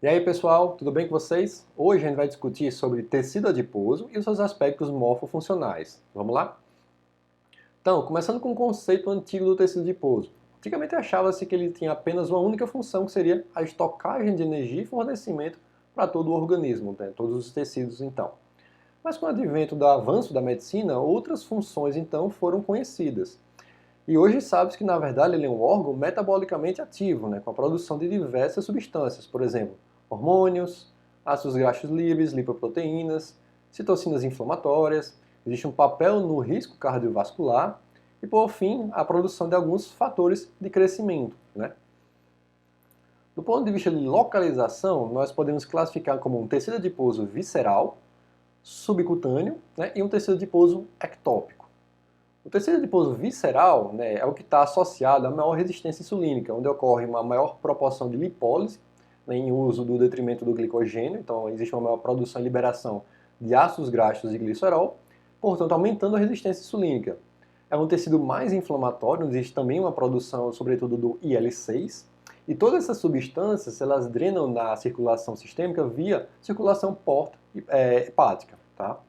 E aí pessoal, tudo bem com vocês? Hoje a gente vai discutir sobre tecido adiposo e os seus aspectos morfofuncionais. Vamos lá? Então, começando com o conceito antigo do tecido adiposo. Antigamente achava-se que ele tinha apenas uma única função, que seria a estocagem de energia e fornecimento para todo o organismo, né? Todos os tecidos então. Mas com o advento do avanço da medicina, outras funções então foram conhecidas. E hoje sabe-se que na verdade ele é um órgão metabolicamente ativo, né, com a produção de diversas substâncias, por exemplo, hormônios, ácidos graxos livres, lipoproteínas, citocinas inflamatórias, existe um papel no risco cardiovascular e, por fim, a produção de alguns fatores de crescimento. Né? Do ponto de vista de localização, nós podemos classificar como um tecido adiposo visceral, subcutâneo, né, e um tecido adiposo ectópico. O tecido adiposo visceral, né, é o que está associado à maior resistência insulínica, onde ocorre uma maior proporção de lipólise, né, em uso do detrimento do glicogênio, então existe uma maior produção e liberação de ácidos graxos e glicerol, portanto aumentando a resistência insulínica. É um tecido mais inflamatório, onde existe também uma produção, sobretudo, do IL-6, e todas essas substâncias elas drenam na circulação sistêmica via circulação porto-hepática. Tá?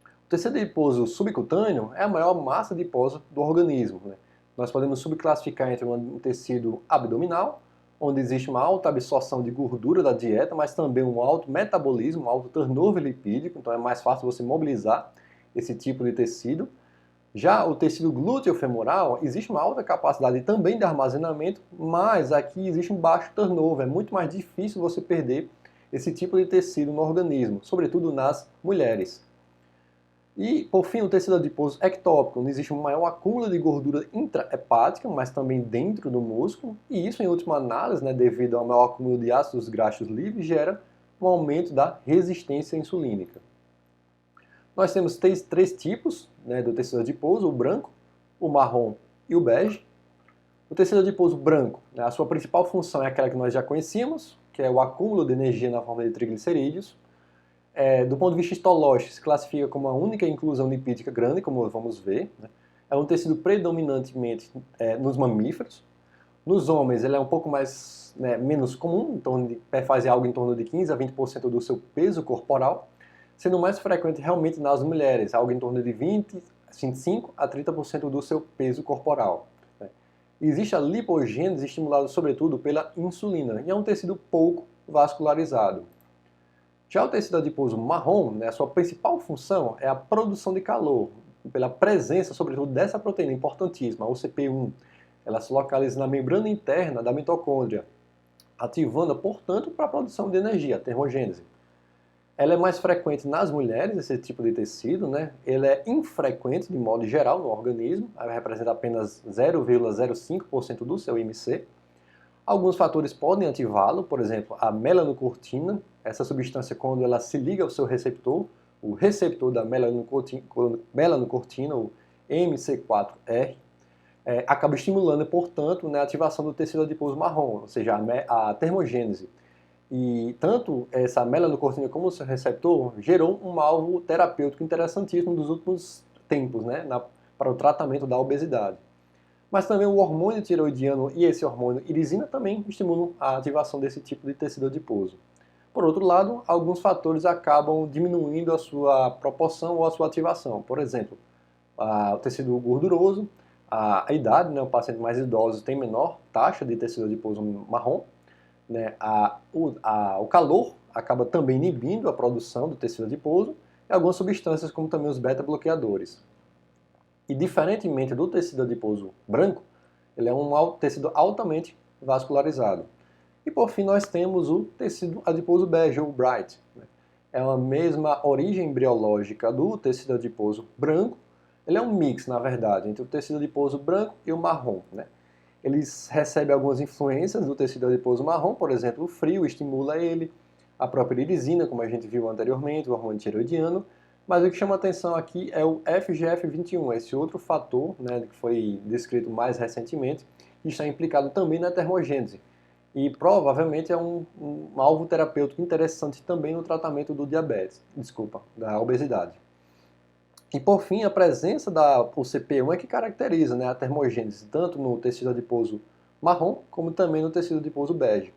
O tecido adiposo subcutâneo é a maior massa adiposa do organismo. Né? Nós podemos subclassificar entre um tecido abdominal, onde existe uma alta absorção de gordura da dieta, mas também um alto metabolismo, um alto turnover lipídico, então é mais fácil você mobilizar esse tipo de tecido. Já o tecido glúteo-femoral, existe uma alta capacidade também de armazenamento, mas aqui existe um baixo turnover, é muito mais difícil você perder esse tipo de tecido no organismo, sobretudo nas mulheres. E, por fim, o tecido adiposo ectópico, onde existe um maior acúmulo de gordura intrahepática, mas também dentro do músculo, e isso, em última análise, né, devido ao maior acúmulo de ácidos graxos livres, gera um aumento da resistência insulínica. Nós temos três tipos, né, do tecido adiposo: o branco, o marrom e o bege. O tecido adiposo branco, né, a sua principal função é aquela que nós já conhecíamos, que é o acúmulo de energia na forma de triglicerídeos. Do ponto de vista histológico, se classifica como a única inclusão lipídica grande, como vamos ver. Né? É um tecido predominantemente nos mamíferos. Nos homens, ele é um pouco mais, né, menos comum, então faz algo em torno de 15 a 20% do seu peso corporal, sendo mais frequente realmente nas mulheres, algo em torno de 25 a 30% do seu peso corporal. Né? Existe a lipogênese estimulada sobretudo pela insulina, e é um tecido pouco vascularizado. Já o tecido adiposo marrom, né, a sua principal função é a produção de calor, pela presença, sobretudo, dessa proteína importantíssima, a OCP1. Ela se localiza na membrana interna da mitocôndria, ativando, portanto, para a produção de energia, a termogênese. Ela é mais frequente nas mulheres, esse tipo de tecido, né? Ele é infrequente, de modo geral, no organismo, representa apenas 0,05% do seu IMC. Alguns fatores podem ativá-lo, por exemplo, a melanocortina, essa substância quando ela se liga ao seu receptor, o receptor da melanocortina, o MC4R, acaba estimulando, portanto, né, a ativação do tecido adiposo marrom, ou seja, a termogênese. E tanto essa melanocortina como o seu receptor gerou um alvo terapêutico interessantíssimo dos últimos tempos, né, para o tratamento da obesidade. Mas também o hormônio tiroidiano e esse hormônio irisina também estimulam a ativação desse tipo de tecido adiposo. Por outro lado, alguns fatores acabam diminuindo a sua proporção ou a sua ativação. Por exemplo, o tecido gorduroso, a idade, né, o paciente mais idoso tem menor taxa de tecido adiposo marrom, né, o calor acaba também inibindo a produção do tecido adiposo, e algumas substâncias como também os beta-bloqueadores. E diferentemente do tecido adiposo branco, ele é um tecido altamente vascularizado. E por fim nós temos o tecido adiposo bege, ou bright. Né? É a mesma origem embriológica do tecido adiposo branco. Ele é um mix, na verdade, entre o tecido adiposo branco e o marrom. Né? Eles recebem algumas influências do tecido adiposo marrom, por exemplo, o frio estimula ele, a própria irisina, como a gente viu anteriormente, o hormônio tiroidiano, mas o que chama atenção aqui é o FGF21, esse outro fator, né, que foi descrito mais recentemente, que está implicado também na termogênese. E provavelmente é um alvo terapêutico interessante também no tratamento do diabetes, da obesidade. E por fim, a presença da UCP1 é que caracteriza, né, a termogênese, tanto no tecido adiposo marrom, como também no tecido adiposo bege.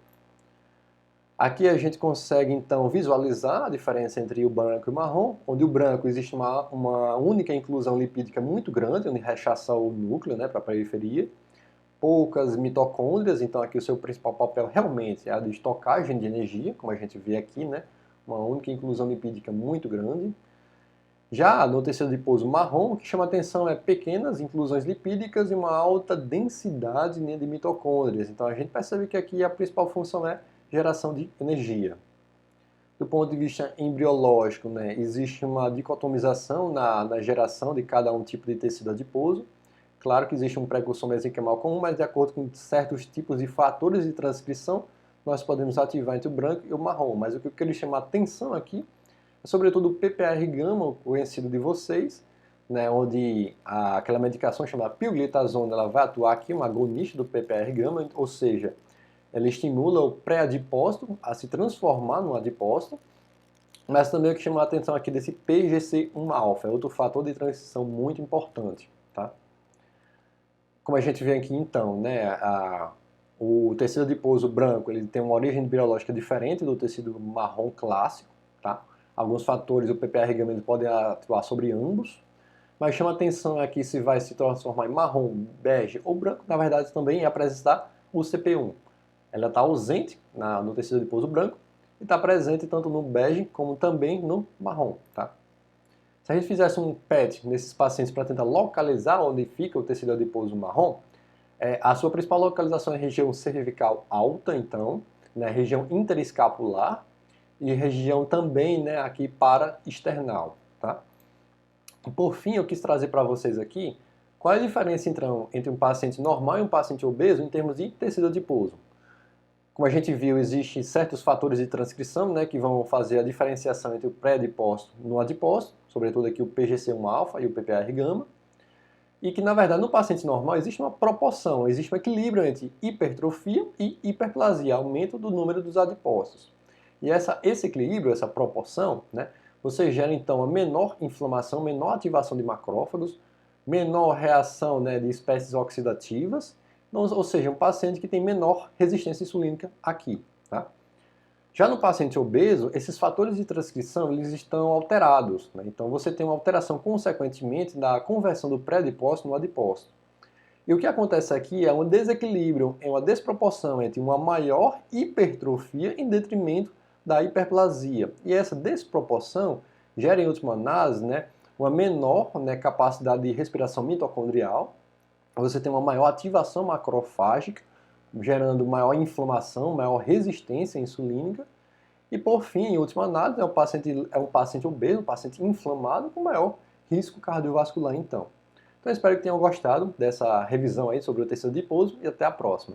Aqui a gente consegue então visualizar a diferença entre o branco e o marrom, onde o branco existe uma única inclusão lipídica muito grande, onde rechaça o núcleo, né, para a periferia, poucas mitocôndrias, então aqui o seu principal papel realmente é a de estocagem de energia, como a gente vê aqui, né, uma única inclusão lipídica muito grande. Já no tecido adiposo marrom, o que chama atenção é pequenas inclusões lipídicas e uma alta densidade, né, de mitocôndrias. Então a gente percebe que aqui a principal função é geração de energia. Do ponto de vista embriológico, né, existe uma dicotomização na geração de cada um tipo de tecido adiposo. Claro que existe um precursor mesenquimal comum, mas de acordo com certos tipos de fatores de transcrição, nós podemos ativar entre o branco e o marrom. Mas o que eu queria chamar a atenção aqui é sobretudo o PPAR-gama, conhecido de vocês, né, onde aquela medicação chamada pioglitazona ela vai atuar aqui, uma agonista do PPAR-gama, ou seja, ela estimula o pré-adipócito a se transformar no adipócito, mas também o que chama a atenção aqui desse PGC1-alfa, é outro fator de transição muito importante. Tá? Como a gente vê aqui então, né, o tecido adiposo branco ele tem uma origem biológica diferente do tecido marrom clássico. Tá? Alguns fatores, o PPAR-gama podem atuar sobre ambos, mas chama atenção aqui se vai se transformar em marrom, bege ou branco, na verdade também é apresentar o CP1. Ela está ausente no tecido adiposo branco e está presente tanto no bege como também no marrom. Tá? Se a gente fizesse um PET nesses pacientes para tentar localizar onde fica o tecido adiposo marrom, a sua principal localização é a região cervical alta, então, né, região interescapular e região também, né, aqui para-external. Tá? E por fim, eu quis trazer para vocês aqui qual é a diferença então, entre um paciente normal e um paciente obeso em termos de tecido adiposo. Como a gente viu, existem certos fatores de transcrição, né, que vão fazer a diferenciação entre o pré-adipócito e o adipócito, sobretudo aqui o PGC1-alfa e o PPAR-gama, e que, na verdade, no paciente normal existe uma proporção, existe um equilíbrio entre hipertrofia e hiperplasia, aumento do número dos adipócitos. E esse equilíbrio, essa proporção, né, você gera, então, a menor inflamação, menor ativação de macrófagos, menor reação, né, de espécies oxidativas, ou seja, um paciente que tem menor resistência insulínica aqui. Tá? Já no paciente obeso, esses fatores de transcrição eles estão alterados. Né? Então você tem uma alteração, consequentemente, da conversão do pré-adipócito no adipócito. E o que acontece aqui é um desequilíbrio, é uma desproporção entre uma maior hipertrofia em detrimento da hiperplasia. E essa desproporção gera, em última análise, né, uma menor, né, capacidade de respiração mitocondrial, você tem uma maior ativação macrofágica, gerando maior inflamação, maior resistência insulínica, e por fim, em última análise, é um paciente obeso, um paciente inflamado com maior risco cardiovascular então. Então eu espero que tenham gostado dessa revisão aí sobre o tecido adiposo e até a próxima.